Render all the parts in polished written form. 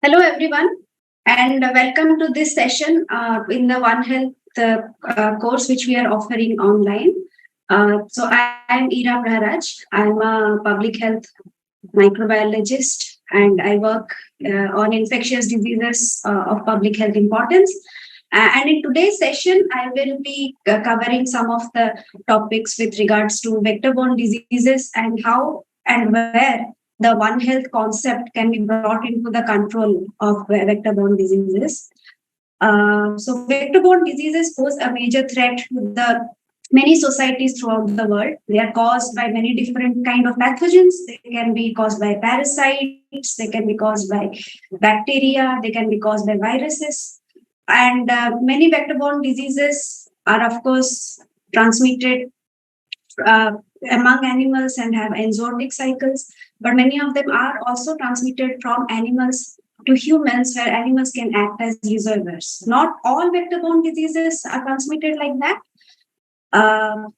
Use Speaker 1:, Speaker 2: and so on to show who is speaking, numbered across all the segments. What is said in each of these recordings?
Speaker 1: Hello, everyone, and welcome to this session in the One Health course, which we are offering online. I am Ira Praharaj. I'm a public health microbiologist, and I work on infectious diseases of public health importance. And in today's session, I will be covering some of the topics with regards to vector-borne diseases and how and where the One Health concept can be brought into the control of vector-borne diseases. So vector-borne diseases pose a major threat to the many societies throughout the world. They are caused by many different kind of pathogens. They can be caused by parasites. They can be caused by bacteria. They can be caused by viruses. And many vector-borne diseases are, of course, transmitted uh, among animals and have enzootic cycles, but many of them are also transmitted from animals to humans, where animals can act as reservoirs. Not all vector-borne diseases are transmitted like that.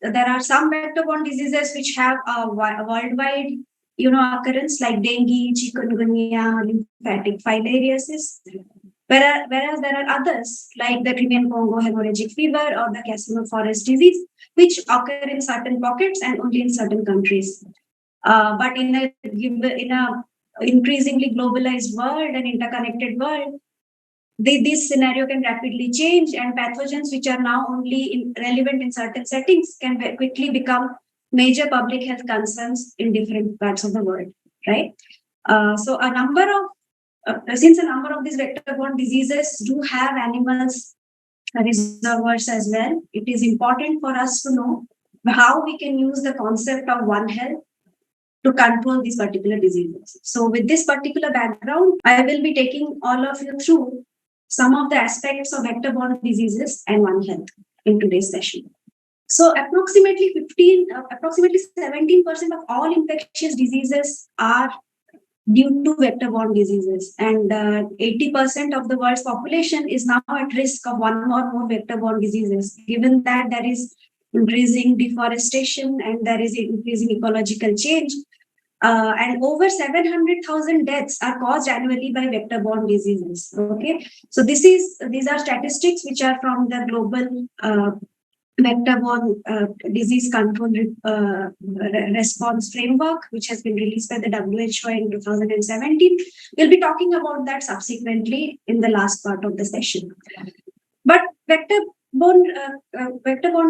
Speaker 1: There are some vector-borne diseases which have a worldwide, occurrence like dengue, chikungunya, lymphatic filariasis. Whereas there are others like the Crimean-Congo hemorrhagic fever or the Cassino forest disease, which occur in certain pockets and only in certain countries. But in a increasingly globalized world and interconnected world, this scenario can rapidly change, and pathogens which are now only relevant in certain settings can quickly become major public health concerns in different parts of the world, right? So a number of since a number of these vector-borne diseases do have animals reservoirs as well, it is important for us to know how we can use the concept of One Health to control these particular diseases. So, with this particular background, I will be taking all of you through some of the aspects of vector-borne diseases and One Health in today's session. So, approximately 17% of all infectious diseases are due to vector-borne diseases, and 80% of the world's population is now at risk of one or more vector-borne diseases, given that there is increasing deforestation and there is increasing ecological change. And over 700,000 deaths are caused annually by vector-borne diseases. Okay, so these are statistics which are from the global vector-borne disease control response framework, which has been released by the WHO in 2017. We'll be talking about that subsequently in the last part of the session. But vector-borne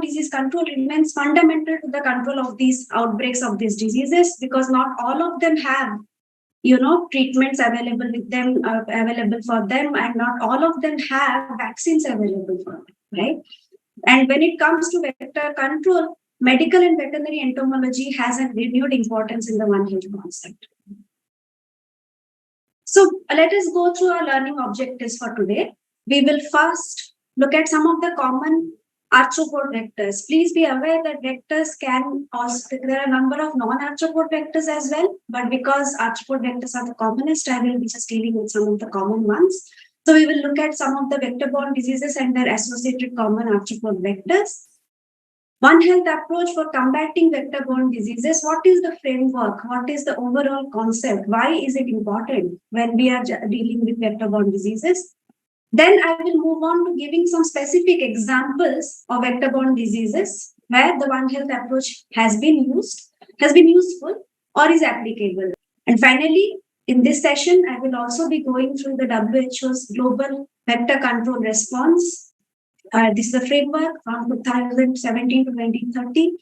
Speaker 1: disease control remains fundamental to the control of these outbreaks of these diseases, because not all of them have treatments available for them, and not all of them have vaccines available for them, right? And when it comes to vector control, medical and veterinary entomology has a renewed importance in the One Health concept. So let us go through our learning objectives for today. We will first look at some of the common arthropod vectors. Please be aware that vectors can also, there are a number of non-arthropod vectors as well, but because arthropod vectors are the commonest, I will be just dealing with some of the common ones. So we will look at some of the vector-borne diseases and their associated common arthropod vectors. One Health approach for combating vector-borne diseases. What is the framework? What is the overall concept? Why is it important when we are dealing with vector-borne diseases? Then I will move on to giving some specific examples of vector-borne diseases where the One Health approach has been useful or is applicable. And finally, in this session, I will also be going through the WHO's Global Vector Control Response. This is a framework from 2017 to 2030.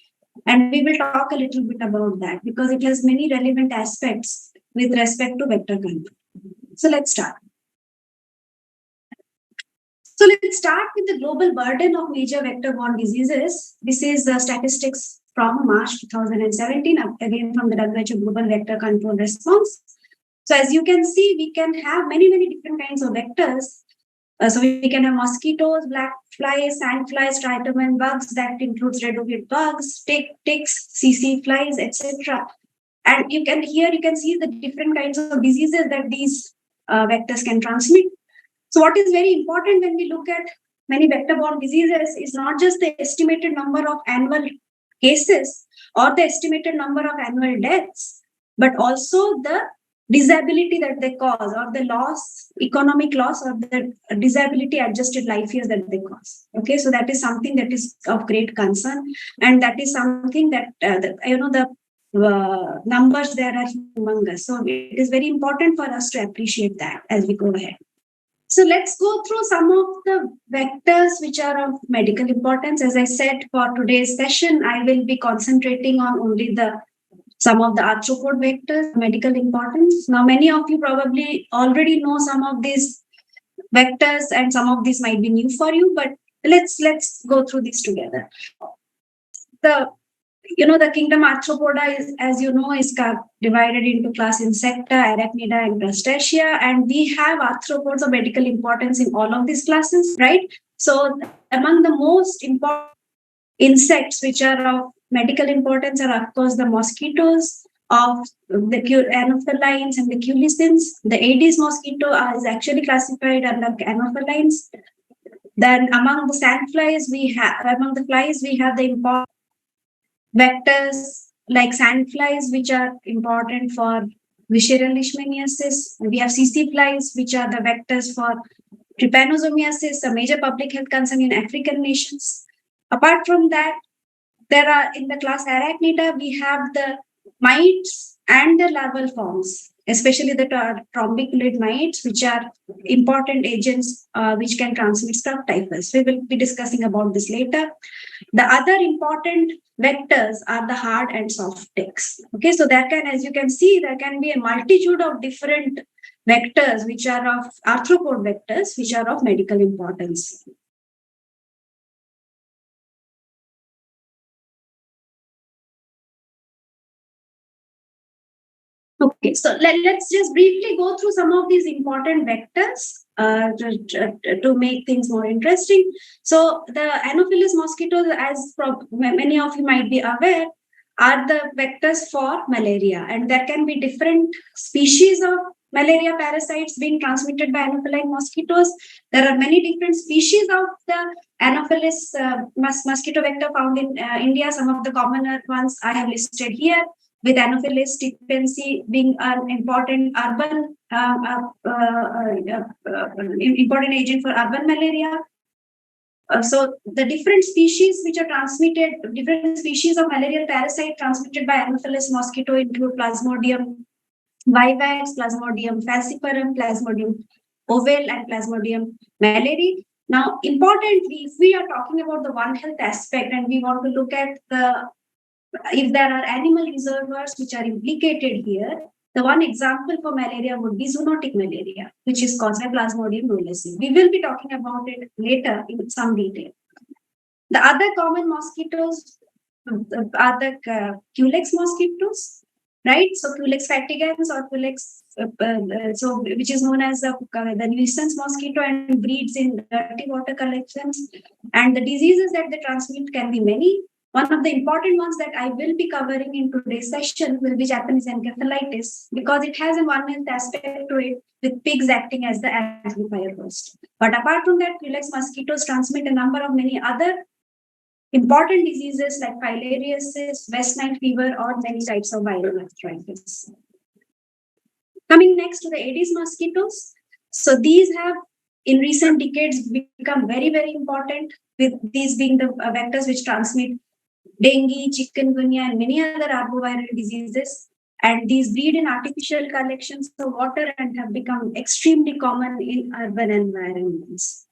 Speaker 1: And we will talk a little bit about that because it has many relevant aspects with respect to vector control. So let's start. So let's start with the global burden of major vector-borne diseases. This is the statistics from March 2017, again from the WHO Global Vector Control Response. So as you can see, we can have many different kinds of vectors. So we can have mosquitoes, black flies, sand flies, trichomen bugs, that includes red ovate bugs, ticks, CC flies, etc. And you can see the different kinds of diseases that these vectors can transmit. So what is very important when we look at many vector-borne diseases is not just the estimated number of annual cases or the estimated number of annual deaths, but also the disability that they cause, or the economic loss, or the disability adjusted life years that they cause. Okay, so that is something that is of great concern, and that is something that the numbers there are humongous. So it is very important for us to appreciate that as we go ahead. So let's go through some of the vectors which are of medical importance. As I said, for today's session, I will be concentrating on only some of the arthropod vectors, medical importance. Now, many of you probably already know some of these vectors, and some of these might be new for you, but let's go through this together. The kingdom Arthropoda is, as you know, is divided into class Insecta, Arachnida, and Crustacea, and we have arthropods of medical importance in all of these classes, right? So, among the most important insects which are of medical importance are, of course, the mosquitoes of the Anophelines and the culicins. The Aedes mosquito is actually classified under Anophelines. Then, among the sandflies, we have the important vectors like sandflies, which are important for visceral leishmaniasis. We have CC flies, which are the vectors for trypanosomiasis, a major public health concern in African nations. Apart from that, there are in the class Arachnida, we have the mites and the larval forms, especially the trombiculate mites, which are important agents which can transmit staph typhus. We will be discussing about this later. The other important vectors are the hard and soft ticks. Okay, so as you can see, there can be a multitude of different vectors which are of arthropod vectors, which are of medical importance. Okay, so let's just briefly go through some of these important vectors to make things more interesting. So the Anopheles mosquitoes, as many of you might be aware, are the vectors for malaria, and there can be different species of malaria parasites being transmitted by Anopheline mosquitoes. There are many different species of the Anopheles mosquito vector found in India. Some of the commoner ones I have listed here, with Anopheles stipendii being an important urban important agent for urban malaria. So the different species which are transmitted, different species of malarial parasite transmitted by Anopheles mosquito include Plasmodium vivax, Plasmodium falciparum, Plasmodium ovale, and Plasmodium malariae. Now, importantly, if we are talking about the One Health aspect and we want to look at if there are animal reservoirs which are implicated here, the one example for malaria would be zoonotic malaria, which is caused by Plasmodium knowlesi. We will be talking about it later in some detail. The other common mosquitoes are the Culex mosquitoes, right? So Culex fatigans or Culex, which is known as the nuisance mosquito and breeds in dirty water collections. And the diseases that they transmit can be many. One of the important ones that I will be covering in today's session will be Japanese Encaphalitis, because it has a One Health aspect to it, with pigs acting as the amplifier host. But apart from that, Culex mosquitoes transmit a number of many other important diseases like filariasis, West Nile fever, or many types of viral arthritis. Coming next to the Aedes mosquitoes. So these have, in recent decades, become very, very important, with these being the vectors which transmit dengue, chikungunya, and many other arboviral diseases. And these breed in artificial collections of water and have become extremely common in urban environments.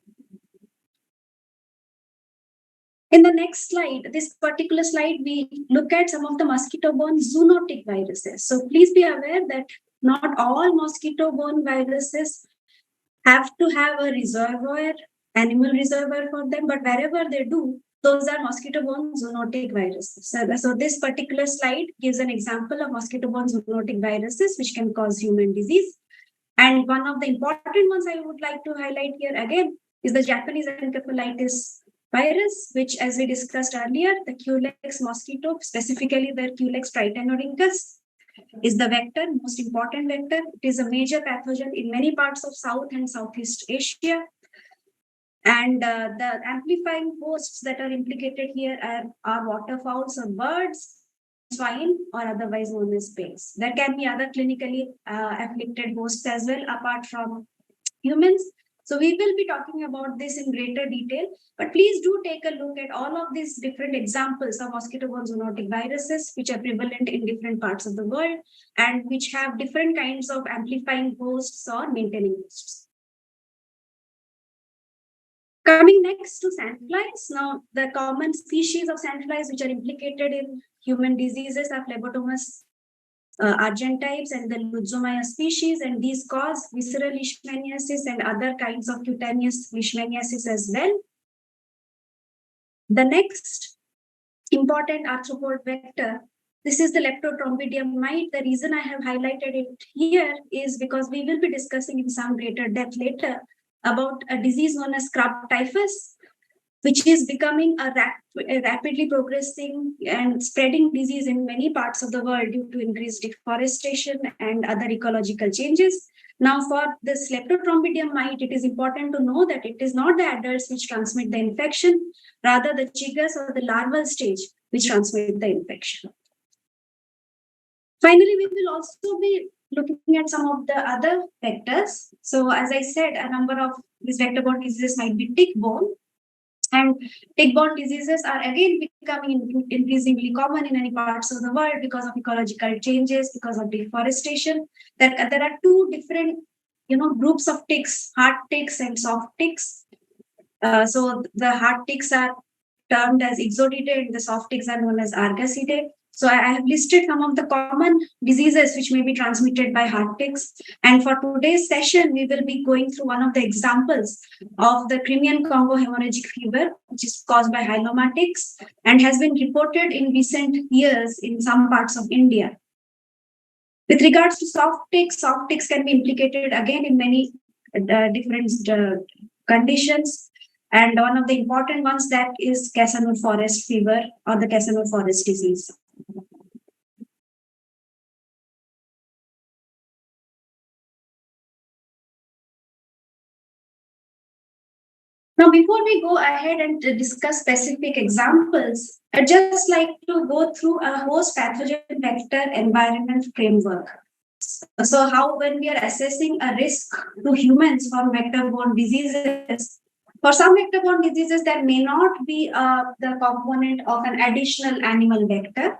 Speaker 1: In the next slide, this particular slide, we look at some of the mosquito-borne zoonotic viruses. So please be aware that not all mosquito-borne viruses have to have a reservoir, animal reservoir for them, but wherever they do, those are mosquito-borne zoonotic viruses. So this particular slide gives an example of mosquito-borne zoonotic viruses which can cause human disease. And one of the important ones I would like to highlight here again is the Japanese Encaphalitis virus, which, as we discussed earlier, the Culex mosquito, specifically the Culex tritanorincus, is the vector, most important vector. It is a major pathogen in many parts of South and Southeast Asia. And the amplifying hosts that are implicated here are waterfowls or birds. swine or otherwise known as pigs. There can be other clinically afflicted hosts as well, apart from humans. So we will be talking about this in greater detail, but please do take a look at all of these different examples of mosquito-borne zoonotic viruses, which are prevalent in different parts of the world and which have different kinds of amplifying hosts or maintaining hosts. Coming next to sandflies. Now, the common species of sandflies which are implicated in human diseases are Phlebotomus argentypes and the Lutzomia species, and these cause visceral leishmaniasis and other kinds of cutaneous leishmaniasis as well. The next important arthropod vector, this is the Leptotrombidium mite. The reason I have highlighted it here is because we will be discussing in some greater depth later about a disease known as scrub typhus, which is becoming a rapidly progressing and spreading disease in many parts of the world due to increased deforestation and other ecological changes. Now, for this Leptotrombidium mite, it is important to know that it is not the adults which transmit the infection, rather the chiggers or the larval stage which transmit the infection. Finally, we will also be looking at some of the other vectors. So, as I said, a number of these vector-borne diseases might be tick-borne. And tick-borne diseases are again becoming increasingly common in many parts of the world because of ecological changes, because of deforestation. There are two different, groups of ticks: hard ticks and soft ticks. So the hard ticks are termed as Ixodidae, and the soft ticks are known as Argasidae. So I have listed some of the common diseases which may be transmitted by hard ticks. And for today's session, we will be going through one of the examples of the Crimean-Congo hemorrhagic fever, which is caused by Hyloma ticks and has been reported in recent years in some parts of India. With regards to soft ticks can be implicated again in many different conditions. And one of the important ones that is Casanova forest fever or the Casanova forest disease. Now, before we go ahead and discuss specific examples, I'd just like to go through a host pathogen vector environment framework. So how, when we are assessing a risk to humans from vector-borne diseases, for some vector-borne diseases, there may not be the component of an additional animal vector,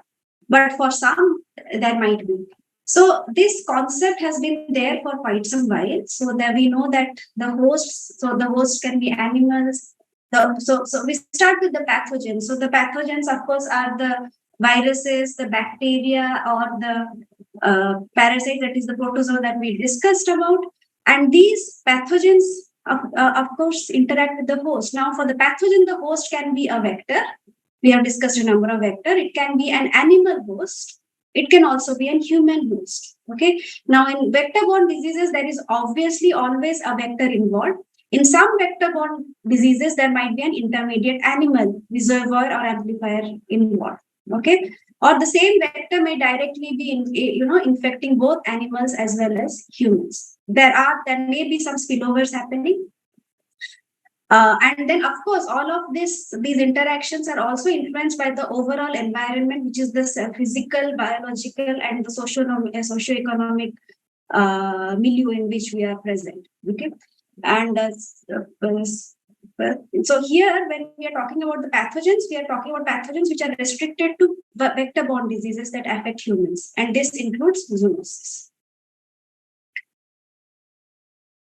Speaker 1: but for some, there might be. So this concept has been there for quite some while. So that we know that the host can be animals. So we start with the pathogens. So the pathogens, of course, are the viruses, the bacteria, or the parasite, that is the protozoa that we discussed about. And these pathogens, of course, interact with the host. Now, for the pathogen, the host can be a vector. We have discussed a number of vectors. It can be an animal host. It can also be a human host. Okay. Now, in vector-borne diseases, there is obviously always a vector involved. In some vector-borne diseases, there might be an intermediate animal reservoir or amplifier involved. Okay. Or the same vector may directly be, infecting both animals as well as humans. There may be some spillovers happening. And then, of course, all of these interactions are also influenced by the overall environment, which is the physical, biological, and the socio-economic milieu in which we are present. Okay, and so here, when we are talking about the pathogens, we are talking about pathogens which are restricted to vector-borne diseases that affect humans, and this includes zoonosis.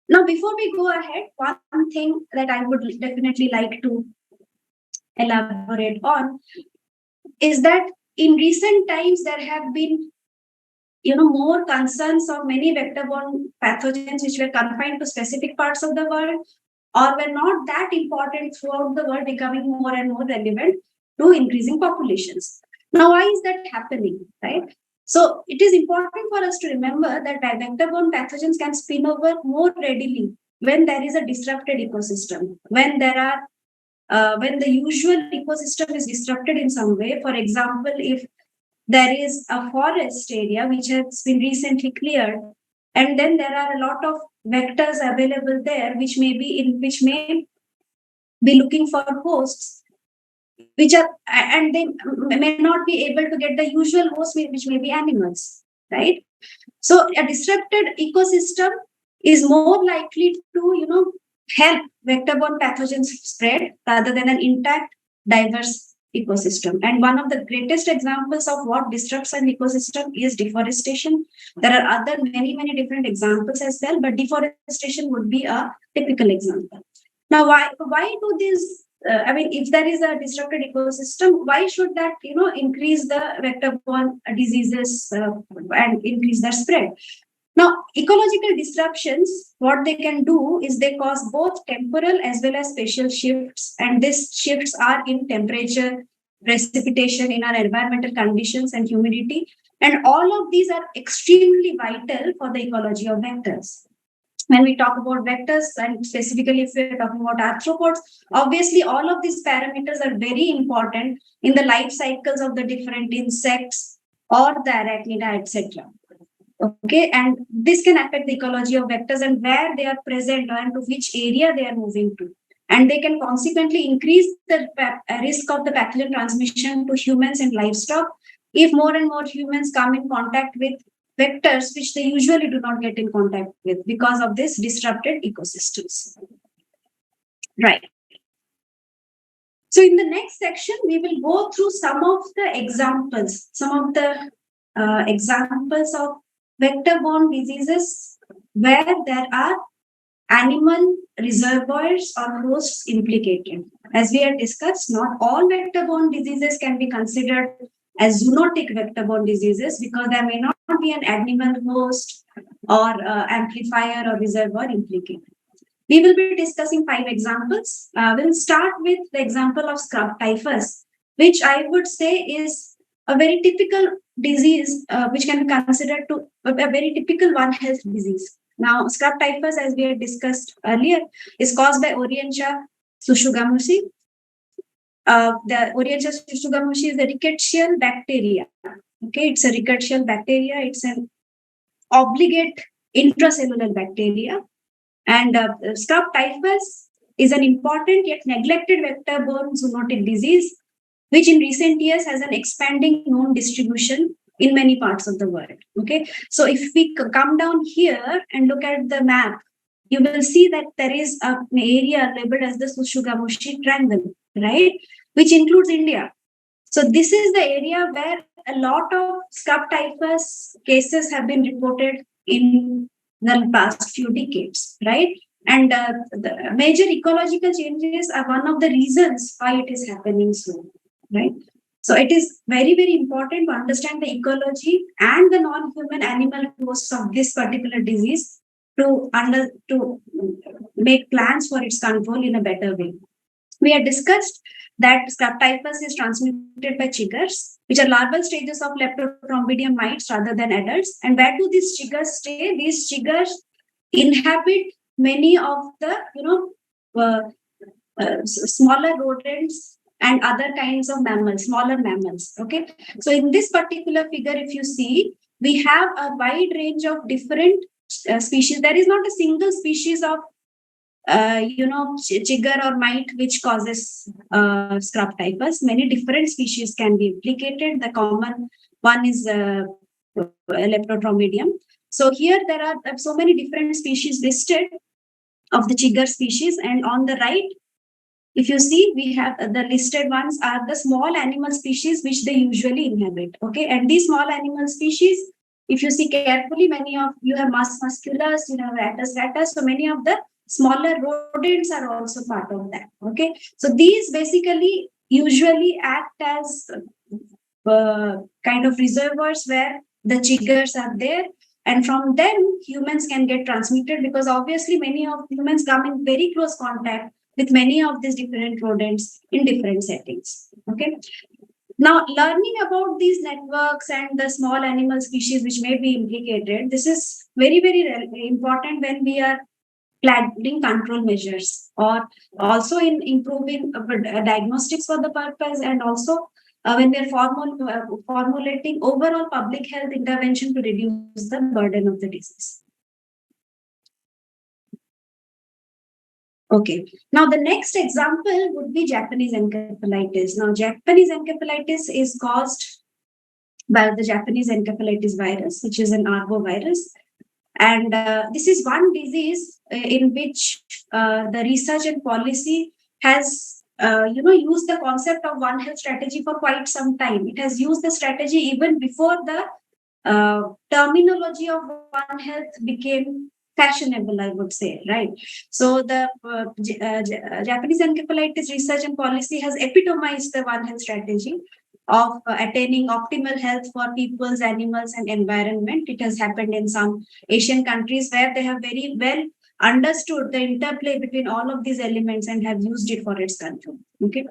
Speaker 1: Now, before we go ahead, one thing that I would definitely like to elaborate on is that in recent times, there have been, more concerns of many vector-borne pathogens which were confined to specific parts of the world or were not that important throughout the world, becoming more and more relevant to increasing populations. Now, why is that happening, right? So it is important for us to remember that vector-borne pathogens can spill over more readily when there is a disrupted ecosystem, when the usual ecosystem is disrupted in some way. For example, if there is a forest area which has been recently cleared, and then there are a lot of vectors available there, which may be looking for hosts. which are, and they may not be able to get the usual host, which may be animals, right? So a disrupted ecosystem is more likely to, help vector-borne pathogens spread rather than an intact, diverse ecosystem. And one of the greatest examples of what disrupts an ecosystem is deforestation. There are other many different examples as well, but deforestation would be a typical example. Now, why do these? If there is a disrupted ecosystem, why should that increase the vector-borne diseases and increase their spread? Now, ecological disruptions, what they can do is they cause both temporal as well as spatial shifts, and these shifts are in temperature, precipitation, in our environmental conditions, and humidity. And all of these are extremely vital for the ecology of vectors. When we talk about vectors, and specifically if we're talking about arthropods, obviously all of these parameters are very important in the life cycles of the different insects or the arachnida, etc. Okay, and this can affect the ecology of vectors and where they are present and to which area they are moving to. And they can consequently increase the risk of the pathogen transmission to humans and livestock if more and more humans come in contact with vectors which they usually do not get in contact with because of this disrupted ecosystems. Right. So in the next section, we will go through some of the examples of vector-borne diseases where there are animal reservoirs or hosts implicated. As we had discussed, not all vector-borne diseases can be considered as zoonotic vector-borne diseases because there may not be an animal host or amplifier or reservoir implicated. We will be discussing 5 examples. We'll start with the example of scrub typhus, which I would say is a very typical disease, which can be considered to a very typical One Health disease. Now, scrub typhus, as we had discussed earlier, is caused by Orientia sushugamushi. The Orientia sushugamushi is a rickettsial bacteria. Okay, it's a rickettsial bacteria. It's an obligate intracellular bacteria. And scrub typhus is an important yet neglected vector-borne zoonotic disease, which in recent years has an expanding known distribution in many parts of the world. Okay, so if we come down here and look at the map, you will see that there is an area labeled as the Sushugamushi Triangle, right, which includes India. So this is the area where a lot of scrub typhus cases have been reported in the past few decades, right? And the major ecological changes are one of the reasons why it is happening so, right? So it is very important to understand the ecology and the non-human animal hosts of this particular disease to make plans for its control in a better way. We had discussed that scrub typhus is transmitted by chiggers, which are larval stages of Leptotrombidium mites rather than adults. And where do these chiggers stay? These chiggers inhabit many of the smaller rodents and other kinds of mammals, smaller mammals. Okay, so in this particular figure, if you see, we have a wide range of different species. There is not a single species of chigger or mite which causes scrub typhus. Many different species can be implicated. The common one is Leptotrombidium. So here there are so many different species listed of the chigger species, and on the right, if you see, we have the listed ones are the small animal species which they usually inhabit. Okay, and these small animal species, if you see carefully, many of you have Mus musculus, you have Rattus, so many of the smaller rodents are also part of that. Okay, so these basically usually act as kind of reservoirs where the chiggers are there, and from them humans can get transmitted because obviously many of humans come in very close contact with many of these different rodents in different settings. Okay, now learning about these networks and the small animal species which may be implicated, this is very important when we are planning control measures or also in improving diagnostics for the purpose, and also when we are formulating overall public health intervention to reduce the burden of the disease. Okay. Now, the next example would be Japanese encephalitis. Now, Japanese encephalitis is caused by the Japanese encephalitis virus, which is an arbovirus. And this is one disease in which the research and policy has, used the concept of One Health strategy for quite some time. It has used the strategy even before the terminology of One Health became fashionable, I would say, right? So the Japanese encephalitis research and policy has epitomized the One Health strategy of attaining optimal health for peoples, animals, and environment. It has happened in some Asian countries where they have very well understood the interplay between all of these elements and have used it for its control. Okay,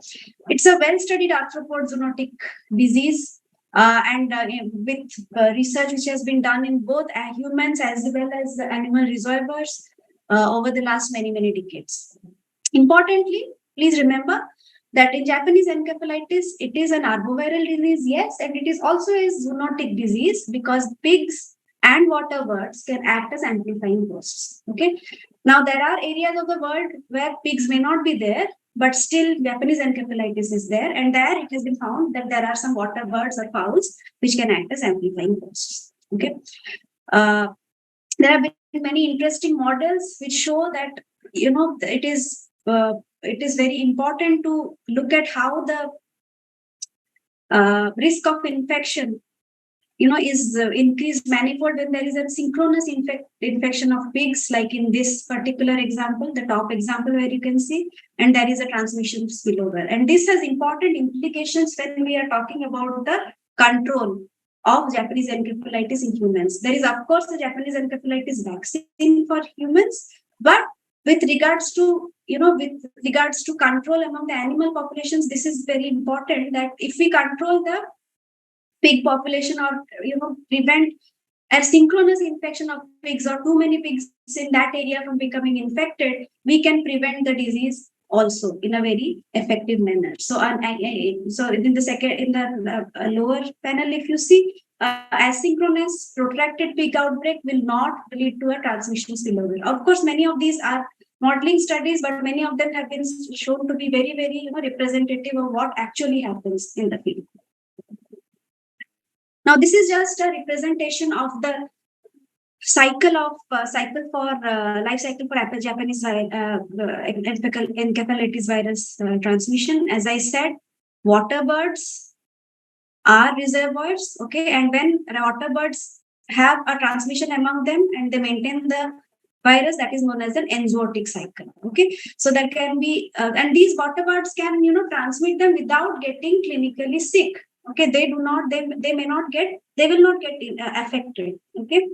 Speaker 1: it's a well-studied arthropod zoonotic disease. And with research which has been done in both humans as well as the animal reservoirs over the last many decades. Importantly, please remember that in Japanese encephalitis, it is an arboviral disease, yes, and it is also a zoonotic disease because pigs and water birds can act as amplifying hosts. Okay. Now, there are areas of the world where pigs may not be there, but still Japanese encephalitis is there, and there it has been found that there are some water birds or fowls which can act as amplifying hosts. Okay. There have been many interesting models which show that it is very important to look at how the risk of infection is increased manifold when there is a synchronous infection of pigs, like in this particular example, the top example where you can see, and there is a transmission spillover. And this has important implications when we are talking about the control of Japanese encephalitis in humans. There is, of course, the Japanese encephalitis vaccine for humans, but with regards to control among the animal populations, this is very important that if we control the pig population or prevent a synchronous infection of pigs or too many pigs in that area from becoming infected, we can prevent the disease also in a very effective manner. So in the lower panel, if you see, asynchronous protracted pig outbreak will not lead to a transmission spillover. Of course, many of these are modeling studies, but many of them have been shown to be very representative of what actually happens in the field. Now, this is just a representation of the life cycle for Japanese encephalitis virus transmission. As I said, water birds are reservoirs, okay, and when water birds have a transmission among them and they maintain the virus, that is known as an enzootic cycle. Okay, so there can be, and these water birds can transmit them without getting clinically sick. Okay, they will not get affected. Okay,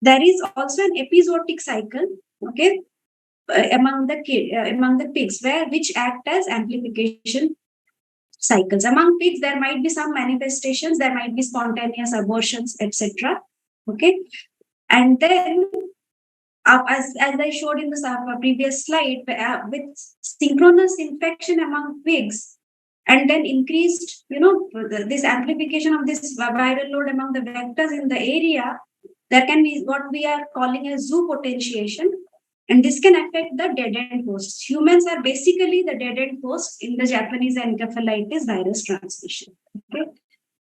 Speaker 1: there is also an epizootic cycle. Okay, among the pigs, which act as amplification cycles. Among pigs, there might be some manifestations. There might be spontaneous abortions, etc. Okay, and then as I showed in the previous slide, with synchronous infection among pigs, and then increased, this amplification of this viral load among the vectors in the area, there can be what we are calling as zoopotentiation, and this can affect the dead-end hosts. Humans are basically the dead-end hosts in the Japanese encephalitis virus transmission. Okay.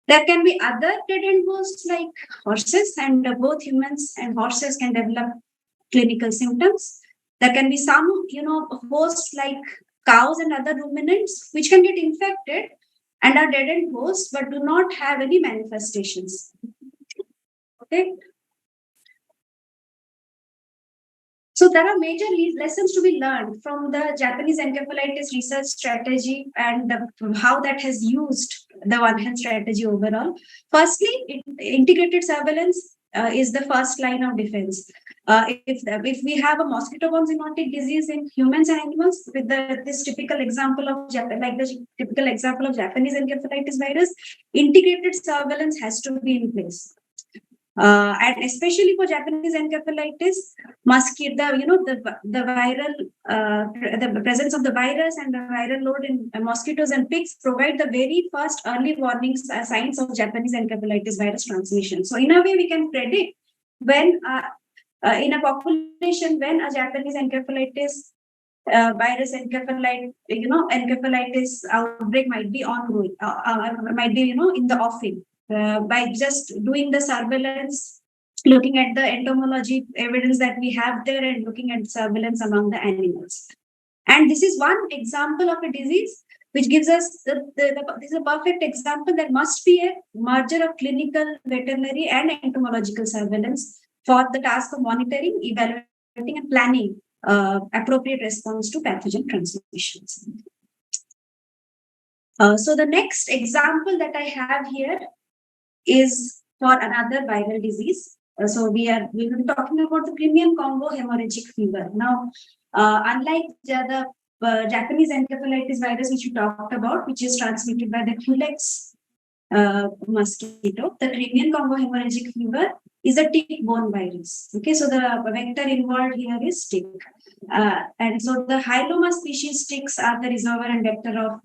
Speaker 1: There can be other dead-end hosts like horses, and both humans and horses can develop clinical symptoms. There can be some, hosts like cows and other ruminants which can get infected and are dead-end hosts but do not have any manifestations. Okay. So there are major lessons to be learned from the Japanese encephalitis research strategy and how that has used the One Health strategy overall. Firstly, integrated surveillance is the first line of defense. If we have a mosquito-borne zoonotic disease in humans and animals with this typical example of Japanese encephalitis virus, integrated surveillance has to be in place. And especially for Japanese encephalitis, the presence of the virus and the viral load in mosquitoes and pigs provide the very first early warning signs of Japanese encephalitis virus transmission. So in a way, we can predict when in a population when a Japanese encephalitis virus encephalitis outbreak might be ongoing, might be, in the offing. By just doing the surveillance, looking at the entomology evidence that we have there and looking at surveillance among the animals. And this is one example of a disease which gives us this is a perfect example. There must be a merger of clinical, veterinary, and entomological surveillance for the task of monitoring, evaluating, and planning appropriate response to pathogen transmissions. So the next example that I have here is for another viral disease. So we will be talking about the Crimean-Congo hemorrhagic fever. Now, unlike the Japanese encephalitis virus, which we talked about, which is transmitted by the Culex mosquito, the Crimean-Congo hemorrhagic fever is a tick-borne virus. Okay, so the vector involved here is tick. And so the Hyaloma species ticks are the reservoir and vector of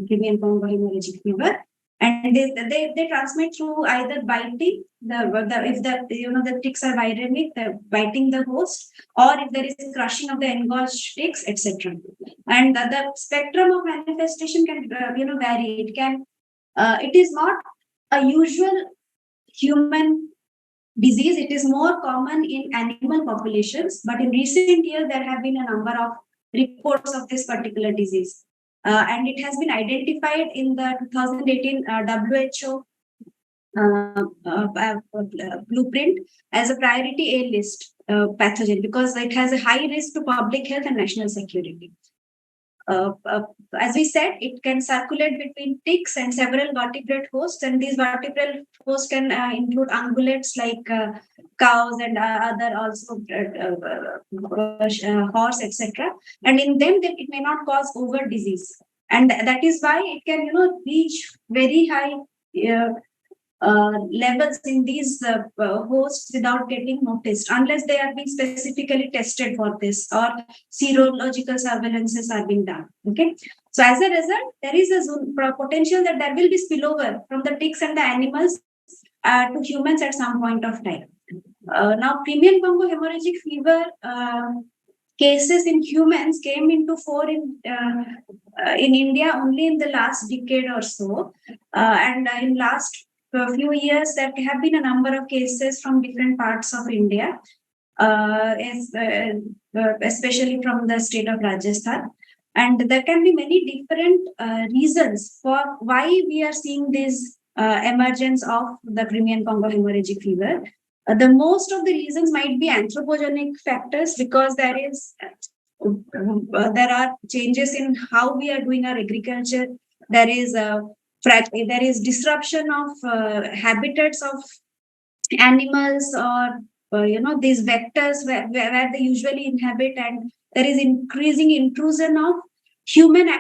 Speaker 1: Crimean-Congo hemorrhagic fever. And they transmit through either biting if the ticks are viremic, biting the host, or if there is crushing of the engorged ticks, etc. And the spectrum of manifestation can vary. It is not a usual human disease. It is more common in animal populations, but in recent years there have been a number of reports of this particular disease. And it has been identified in the 2018 WHO blueprint as a priority A list pathogen because it has a high risk to public health and national security. As we said, it can circulate between ticks and several vertebrate hosts, and these vertebrate hosts can include ungulates like cows and other also horse, etc. And in them, it may not cause overt disease, and that is why it can reach very high levels in these hosts without getting noticed unless they are being specifically tested for this or serological surveillances are being done. Okay, so as a result, there is a potential that there will be spillover from the ticks and the animals to humans at some point of time. Now, Crimean-Congo hemorrhagic fever cases in humans came into fore in India only in the last decade or so, and in last few years there have been a number of cases from different parts of India, especially from the state of Rajasthan. And there can be many different reasons for why we are seeing this emergence of the Crimean-Congo hemorrhagic fever. The most of the reasons might be anthropogenic factors because there are changes in how we are doing our agriculture. There is disruption of habitats of animals or these vectors where they usually inhabit, and there is increasing intrusion of humans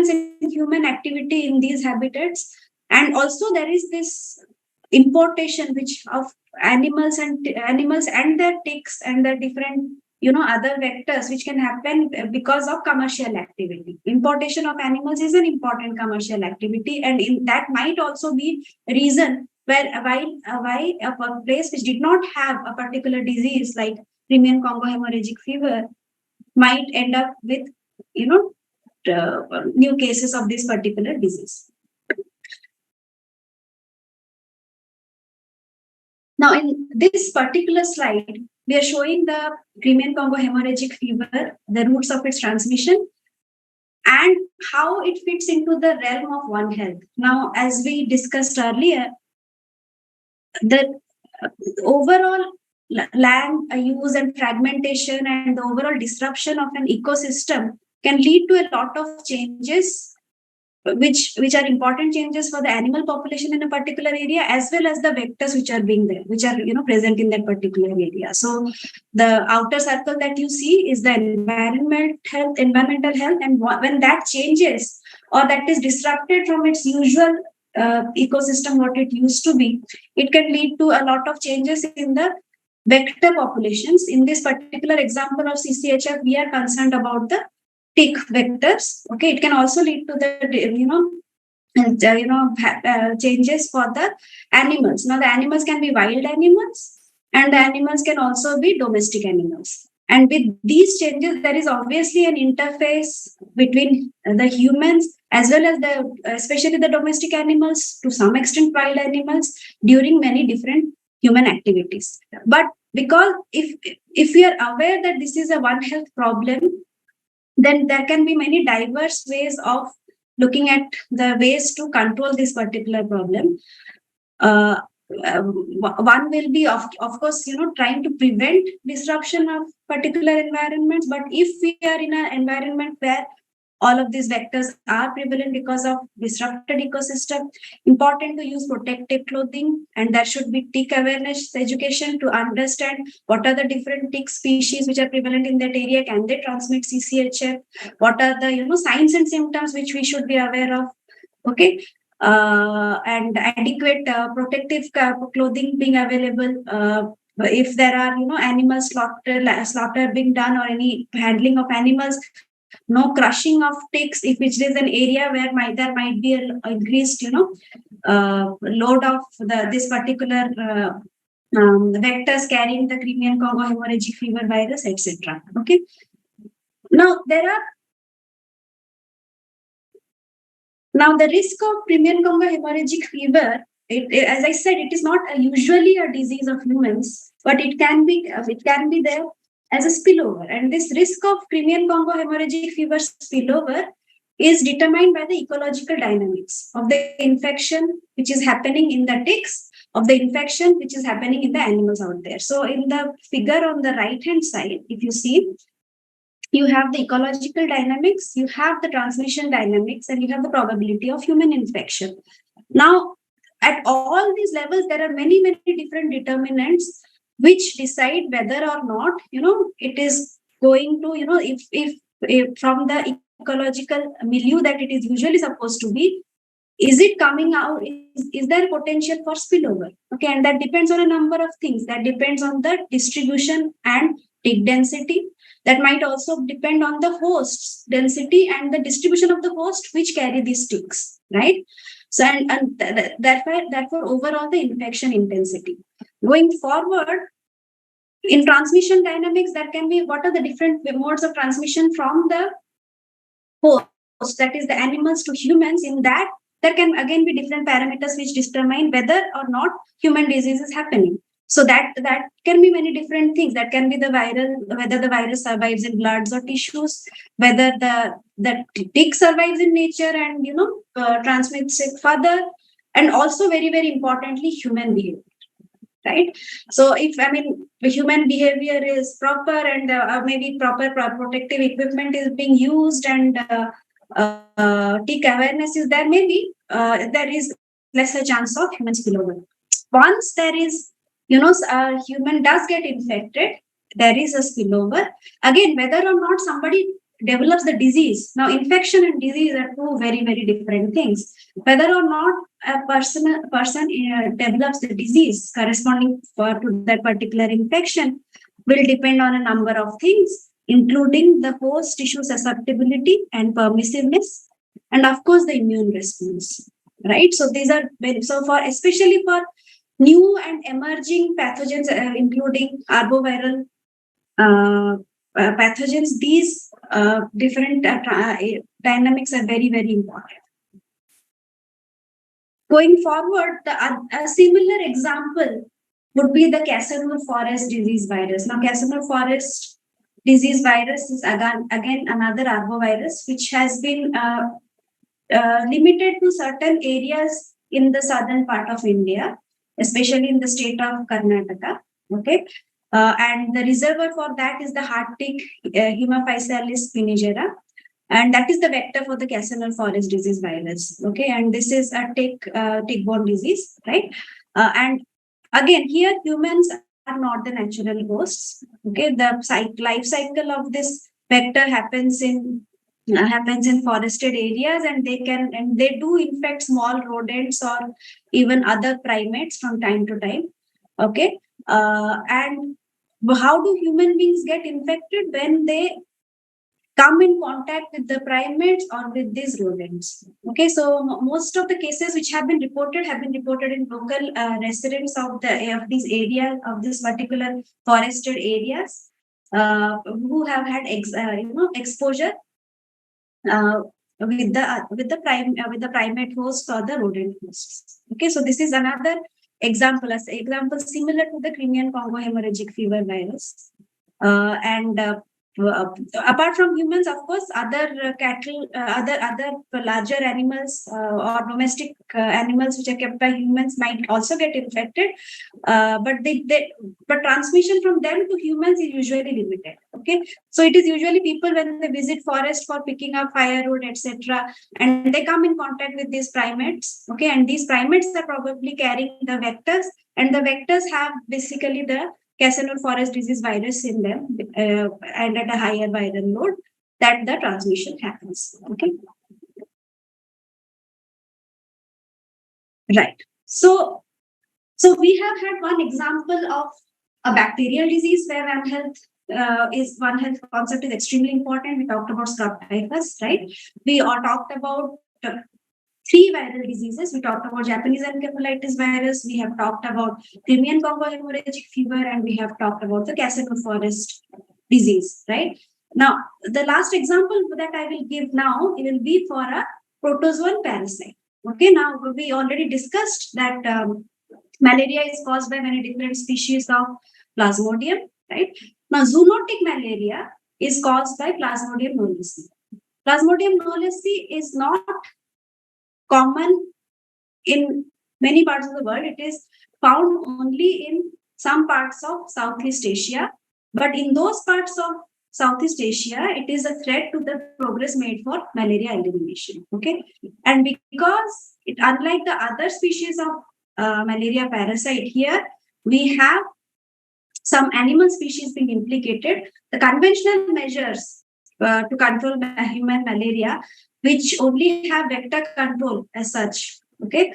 Speaker 1: and human activity in these habitats, and also there is this importation which of animals and their ticks and the different other vectors which can happen because of commercial activity. Importation of animals is an important commercial activity, and that might also be a reason why a place which did not have a particular disease like Crimean-Congo hemorrhagic fever might end up with new cases of this particular disease. Now, in this particular slide, we are showing the Crimean-Congo hemorrhagic fever, the roots of its transmission, and how it fits into the realm of One Health. Now, as we discussed earlier, the overall land use and fragmentation and the overall disruption of an ecosystem can lead to a lot of changes which are important changes for the animal population in a particular area, as well as the vectors which are being there, which are present in that particular area. So the outer circle that you see is the environmental health, and when that changes or that is disrupted from its usual ecosystem, what it used to be, it can lead to a lot of changes in the vector populations. In this particular example of CCHF, we are concerned about the tick vectors. Okay, it can also lead to the changes for the animals. Now, the animals can be wild animals, and the animals can also be domestic animals. And with these changes, there is obviously an interface between the humans as well as especially the domestic animals, to some extent wild animals, during many different human activities. But because if we are aware that this is a One Health problem, then there can be many diverse ways of looking at the ways to control this particular problem. One will be of course trying to prevent disruption of particular environments. But if we are in an environment where all of these vectors are prevalent because of disrupted ecosystem, important to use protective clothing, and there should be tick awareness education to understand what are the different tick species which are prevalent in that area. Can they transmit CCHF? What are the signs and symptoms which we should be aware of? Okay. And adequate protective clothing being available. If there are animal slaughter being done, or any handling of animals, no crushing of ticks if it is an area where there might be an increased load of this particular vectors carrying the Crimean-Congo hemorrhagic fever virus, etc. Okay. Now the risk of Crimean-Congo hemorrhagic fever, as I said, it is not usually a disease of humans, but it can be there as a spillover. And this risk of Crimean-Congo hemorrhagic fever spillover is determined by the ecological dynamics of the infection which is happening in the ticks, of the infection which is happening in the animals out there. So in the figure on the right hand side, if you see, you have the ecological dynamics, you have the transmission dynamics, and you have the probability of human infection. Now, at all these levels, there are many different determinants which decide whether or not it is going to if from the ecological milieu that it is usually supposed to be, is it coming out, is there potential for spillover? Okay, and that depends on a number of things. That depends on the distribution and tick density. That might also depend on the host's density and the distribution of the host which carry these ticks, right? So and therefore overall the infection intensity. Going forward, in transmission dynamics, that can be what are the different modes of transmission from the host, that is the animals, to humans. In that, there can again be different parameters which determine whether or not human disease is happening. So that can be many different things. That can be the viral, whether the virus survives in bloods or tissues, whether the tick survives in nature and transmits it further, and also very importantly, human behavior. Right. So if the human behavior is proper, and maybe proper protective equipment is being used, and tick awareness is there, maybe there is lesser chance of human spillover. Once there is a human does get infected, there is a spillover. Again, whether or not somebody develops the disease. Now, infection and disease are two very different things. Whether or not a person develops the disease corresponding to that particular infection will depend on a number of things, including the host tissue susceptibility and permissiveness, and of course the immune response. Right. So these are especially for new and emerging pathogens, including arboviral pathogens, these different dynamics are very important. Going forward, a similar example would be the Casanova forest disease virus. Now, Casanova forest disease virus is again another arbovirus which has been limited to certain areas in the southern part of India, especially in the state of Karnataka. Okay. And the reservoir for that is the hard tick Haemaphysalis spinigera. And that is the vector for the Casanova forest disease virus. Okay. And this is a tick-borne disease, right? And again, here humans are not the natural hosts. Okay. The life cycle of this vector happens in forested areas, and they do infect small rodents or even other primates from time to time. Okay. And how do human beings get infected? When they come in contact with the primates or with these rodents. Okay, so most of the cases which have been reported in local residents of these areas, of this particular forested areas, who have had exposure with the primate host or the rodent hosts. Okay, so this is another example, similar to the Crimean-Congo hemorrhagic fever virus, and apart from humans, of course, other cattle, other larger animals or domestic animals which are kept by humans might also get infected, but but transmission from them to humans is usually limited. Okay, so it is usually people when they visit forest for picking up firewood, etc., and they come in contact with these primates. Okay, and these primates are probably carrying the vectors, and the vectors have basically the Casanova forest disease virus in them, and at a higher viral load, that the transmission happens. Okay, right. So we have had one example of a bacterial disease where One Health concept is extremely important. We talked about scrub typhus, right? We all talked about three viral diseases. We talked about Japanese Encaphalitis virus. We have talked about Crimean-Congo hemorrhagic fever, and we have talked about the Casanova forest disease, right? Now, the last example that I will give now, it will be for a protozoan parasite. Okay, now we already discussed that malaria is caused by many different species of Plasmodium, right? Now, zoonotic malaria is caused by Plasmodium knowlesi. Plasmodium knowlesi is not common in many parts of the world. It is found only in some parts of Southeast Asia. But in those parts of Southeast Asia, it is a threat to the progress made for malaria elimination. Okay, and because unlike the other species of malaria parasite, here we have some animal species being implicated. The conventional measures to control human malaria, which only have vector control as such, okay,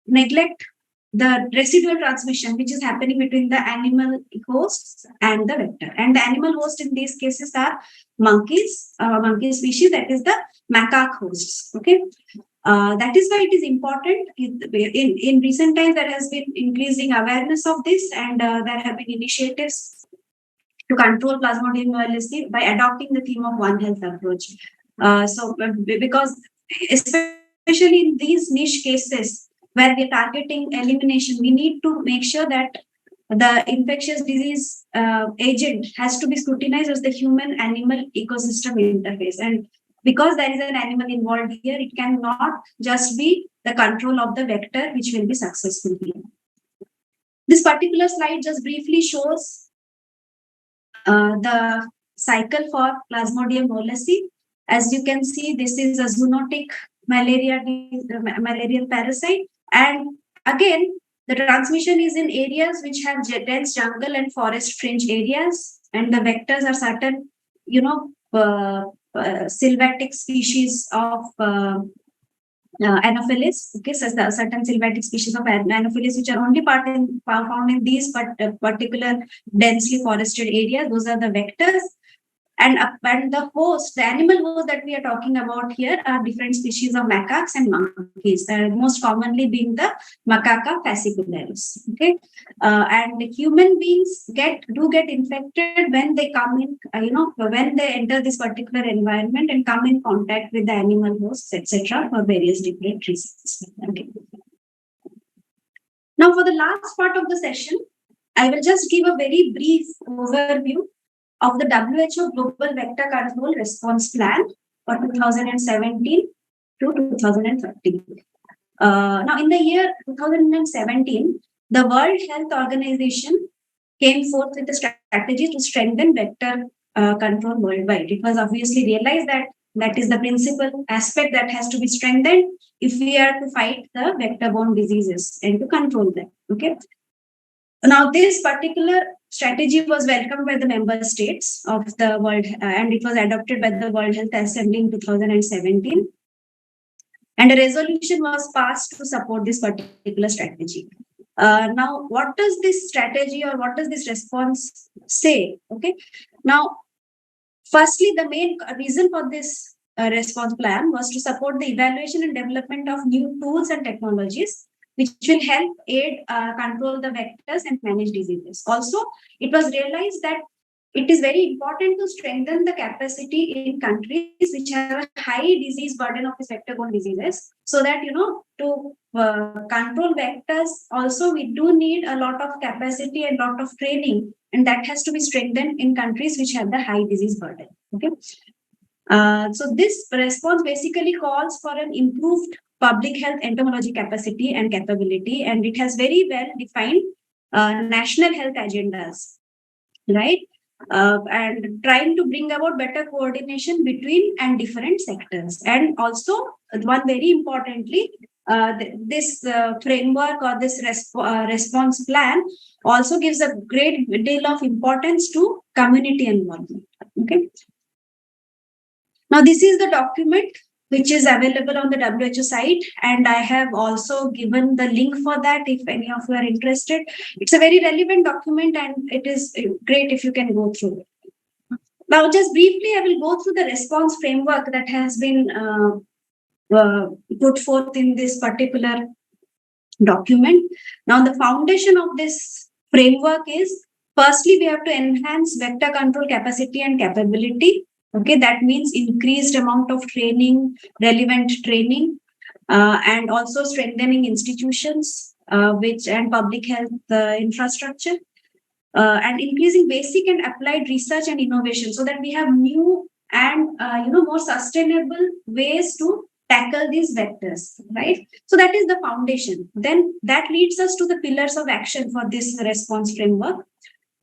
Speaker 1: neglect the residual transmission which is happening between the animal hosts and the vector. And the animal host in these cases are monkeys, monkey species, that is the macaque hosts. Okay, that is why it is important. In recent times, there has been increasing awareness of this, and there have been initiatives to control Plasmodium knowlesi by adopting the theme of One Health approach. Because especially in these niche cases where we are targeting elimination, we need to make sure that the infectious disease agent has to be scrutinized as the human-animal ecosystem interface. And because there is an animal involved here, it cannot just be the control of the vector which will be successful here. This particular slide just briefly shows the cycle for Plasmodium knowlesi. As you can see, this is a zoonotic malarial parasite. And again, the transmission is in areas which have dense jungle and forest fringe areas. And the vectors are certain, sylvatic species of Anopheles. Okay, so certain sylvatic species of Anopheles which are only found in these particular densely forested areas. Those are the vectors. And the host, the animal host that we are talking about here, are different species of macaques and monkeys, most commonly being the Macaca fascicularis. Okay, and human beings do get infected when they come in, when they enter this particular environment and come in contact with the animal hosts, etc., for various different reasons. Okay. Now, for the last part of the session, I will just give a very brief overview of the WHO Global Vector Control Response Plan for 2017 to 2030. Now, in the year 2017, the World Health Organization came forth with a strategy to strengthen vector control worldwide. It was obviously realized that that is the principal aspect that has to be strengthened if we are to fight the vector-borne diseases and to control them. Okay. Now, this particular strategy was welcomed by the member states of the world, and it was adopted by the World Health Assembly in 2017. And a resolution was passed to support this particular strategy. Now, what does this strategy or what does this response say? Okay. Now, Firstly, the main reason for this response plan was to support the evaluation and development of new tools and technologies, which will help aid control the vectors and manage diseases. Also, it was realized that it is very important to strengthen the capacity in countries which have a high disease burden of these vector-borne diseases, so that to control vectors. Also, we do need a lot of capacity and lot of training, and that has to be strengthened in countries which have the high disease burden. Okay. So this response basically calls for an improved public health entomology capacity and capability, and it has very well defined national health agendas, right? And trying to bring about better coordination between and different sectors. And also, one very importantly, this framework or this response plan also gives a great deal of importance to community involvement. Okay. Now, this is the document which is available on the WHO site, and I have also given the link for that if any of you are interested. It's a very relevant document, and it is great if you can go through it. Now, just briefly, I will go through the response framework that has been put forth in this particular document. Now, the foundation of this framework is, firstly, we have to enhance vector control capacity and capability. Okay, that means increased amount of training, relevant training, and also strengthening institutions, which and public health infrastructure, and increasing basic and applied research and innovation, so that we have new and more sustainable ways to tackle these vectors, right? So that is the foundation. Then that leads us to the pillars of action for this response framework.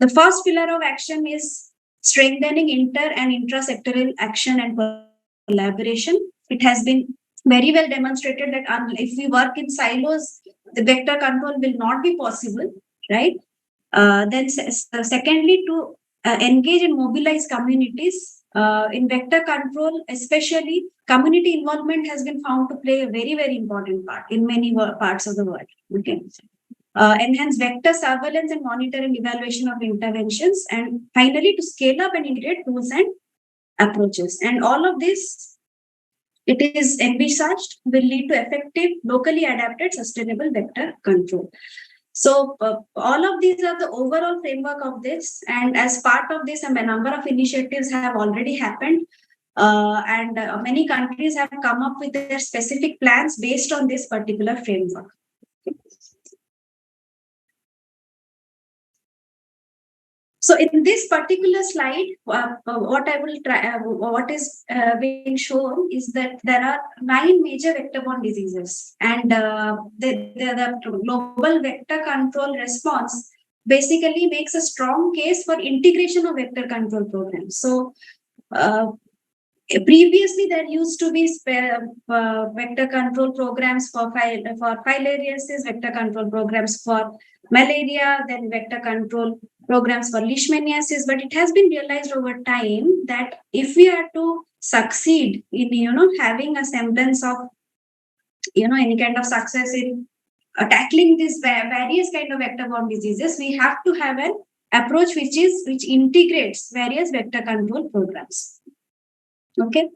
Speaker 1: The first pillar of action is strengthening inter and intra-sectoral action and collaboration. It has been very well demonstrated that if we work in silos, the vector control will not be possible, right? Then secondly, to engage and mobilize communities in vector control, especially community involvement has been found to play a very, very important part in many parts of the world. Okay. Enhance vector surveillance and monitoring evaluation of interventions, and finally to scale up and integrate tools and approaches. And all of this, it is envisaged, will lead to effective, locally adapted, sustainable vector control. So all of these are the overall framework of this, and as part of this, a number of initiatives have already happened, and many countries have come up with their specific plans based on this particular framework. So in this particular slide, what I will try, what is being shown is that there are 9 major vector-borne diseases, and the global vector control response basically makes a strong case for integration of vector control programs. So previously, there used to be vector control programs for filariasis, vector control programs for malaria, then vector control programs for leishmaniasis. But it has been realized over time that if we are to succeed in having a semblance of any kind of success in tackling these various kind of vector-borne diseases, we have to have an approach which integrates various vector control programs. Okay,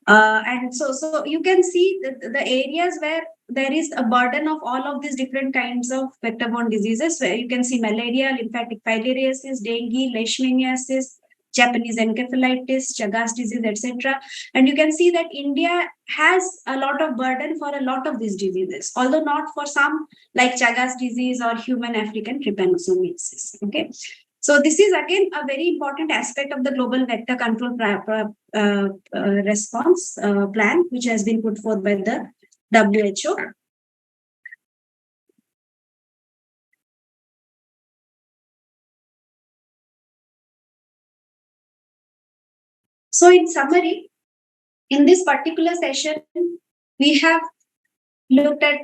Speaker 1: and so you can see the areas where there is a burden of all of these different kinds of vector-borne diseases, where you can see malaria, lymphatic filariasis, dengue, leishmaniasis, Japanese Encaphalitis, Chagas disease, etc. And you can see that India has a lot of burden for a lot of these diseases, although not for some like Chagas disease or human African trypanosomiasis. Okay. So this is again a very important aspect of the global vector control response plan, which has been put forth by the WHO. So in summary, in this particular session, we have looked at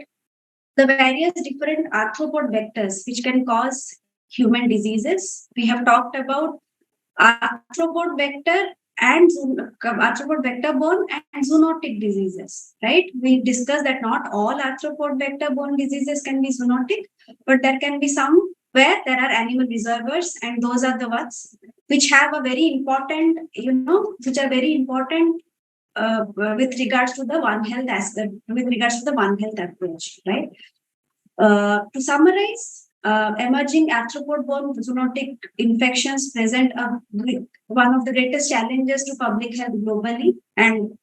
Speaker 1: the various different arthropod vectors which can cause human diseases. We have talked about arthropod vector and arthropod vector-borne and zoonotic diseases, right? We discussed that not all arthropod vector-borne diseases can be zoonotic, but there can be some where there are animal reservoirs, and those are the ones which have a very important, which are very important with regards to the One Health aspect, with regards to the One Health approach, right? To summarize, emerging arthropod-borne zoonotic infections present one of the greatest challenges to public health globally, and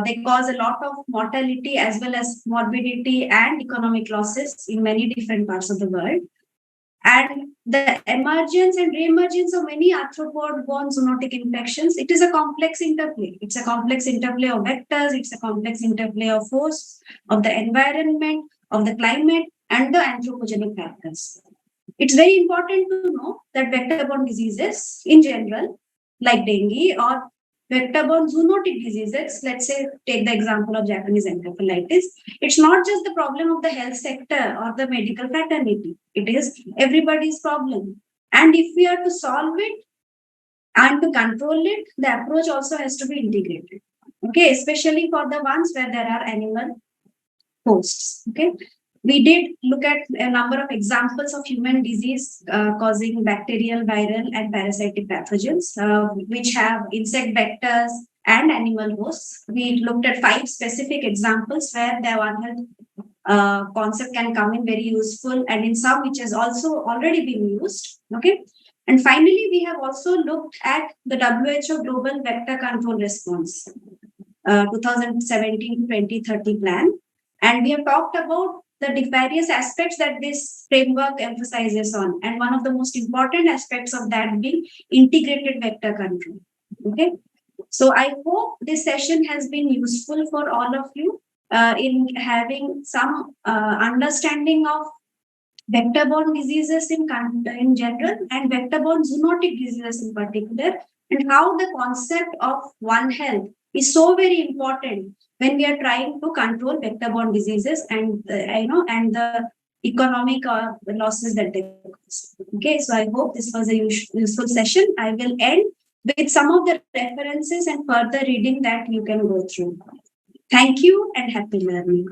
Speaker 1: they cause a lot of mortality as well as morbidity and economic losses in many different parts of the world. And the emergence and re-emergence of many arthropod-borne zoonotic infections, it is a complex interplay. It's a complex interplay of vectors, it's a complex interplay of hosts, of the environment, of the climate, and the anthropogenic factors. It's very important to know that vector-borne diseases in general, like dengue or vector-borne zoonotic diseases, let's say, take the example of Japanese Encaphalitis, it's not just the problem of the health sector or the medical fraternity. It is everybody's problem. And if we are to solve it and to control it, the approach also has to be integrated. Okay, especially for the ones where there are animal hosts. Okay, we did look at a number of examples of human disease causing bacterial, viral, and parasitic pathogens, which have insect vectors and animal hosts. We looked at 5 specific examples where the One Health concept can come in very useful, and in some which has also already been used. Okay. And finally, we have also looked at the WHO Global Vector Control Response 2017 to 2030 plan. And we have talked about the various aspects that this framework emphasizes on. And one of the most important aspects of that being integrated vector control. Okay. So I hope this session has been useful for all of you in having some understanding of vector-borne diseases in general and vector-borne zoonotic diseases in particular, and how the concept of One Health is so very important when we are trying to control vector-borne diseases and and the economic losses that they cause. Okay, so I hope this was a useful session. I will end with some of the references and further reading that you can go through. Thank you and happy learning.